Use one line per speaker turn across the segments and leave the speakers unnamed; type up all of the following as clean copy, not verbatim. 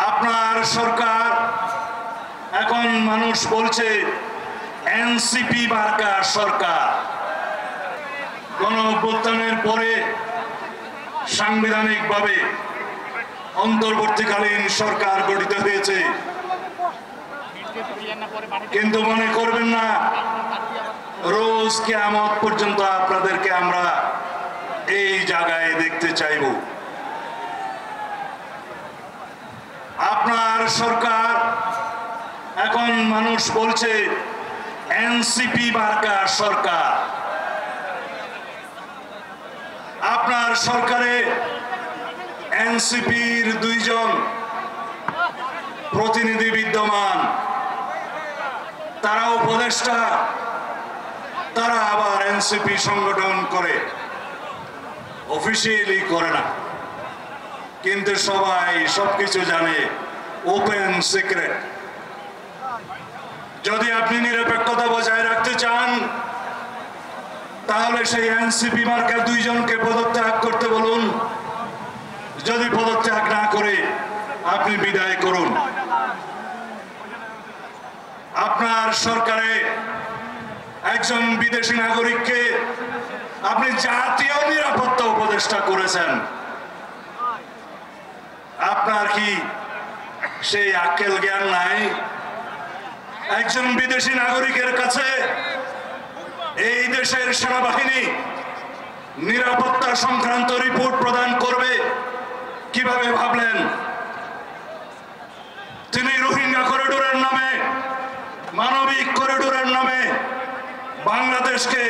আপনার সরকার এখন মানুষ বলছে এনসিপি মার্কা সরকার। গণঅভ্যুত্থানের পরে সাংবিধানিকভাবে অন্তর্বর্তীকালীন সরকার গঠিত হয়েছে, কিন্তু মনে করবেন না রোজ কিয়ামত পর্যন্ত আপনাদেরকে আমরা এই জায়গায় দেখতে চাইব। আপনার সরকার এখন মানুষ বলছে এনসিপি মার্কা সরকার। আপনার সরকারে এনসিপির 2 জন প্রতিনিধি বিদ্যমান, তারা উপদেষ্টা, তারা আবার এনসিপি সংগঠন করে, অফিসিয়ালি করে না, কিন্তু সবাই সবকিছু জানে, ওপেন সিক্রেট। যদি আপনি নিরপেক্ষতা বজায় রাখতে চান তাহলে সেই এনসিপি মার্কা 2 জনকে পদত্যাগ করতে বলুন। যদি পদত্যাগ না করে আপনি বিদায় করুন। আপনার সরকারে একজন বিদেশি নাগরিককে আপনি জাতীয় নিরাপত্তা উপদেষ্টা করেছেন। আপনার কি সেই আক্কেল জ্ঞান নাই? একজন বিদেশি নাগরিকের কাছে এই দেশের সেনাবাহিনী নিরাপত্তা সংক্রান্ত রিপোর্ট প্রদান করবে কিভাবে ভাবলেন? তিনি রোহিঙ্গা করিডোরের নামে, মানবিক করিডোরের নামে বাংলাদেশকে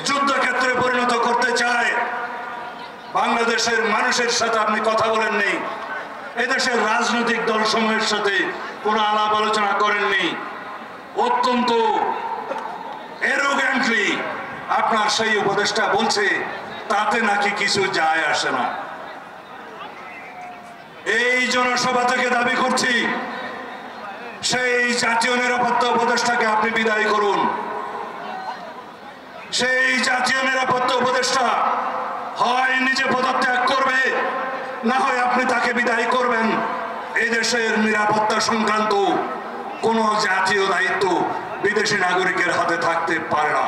যুদ্ধক্ষেত্রে পরিণত করতে চায়। বাংলাদেশের মানুষের সাথে আপনি কথা বলেননি, এদেশের রাজনৈতিক দলসমূহের সাথে কোনো আলাপ আলোচনা করেননি। অত্যন্ত অ্যারোগ্যান্টলি আপনার সেই উপদেষ্টা বলছে তাতে নাকি কিছু যায় আসে না। এই জনসভা থেকে দাবি করছি সেই জাতীয় নিরাপত্তা উপদেষ্টাকে আপনি বিদায় করুন। সেই জাতীয় নিরাপত্তা উপদেষ্টা হয় নিজে পদত্যাগ করবে, না হয় আপনি তাকে বিদায় করবেন। এই দেশের নিরাপত্তা সংক্রান্ত কোনো জাতীয় দায়িত্ব বিদেশি নাগরিকের হাতে থাকতে পারে না।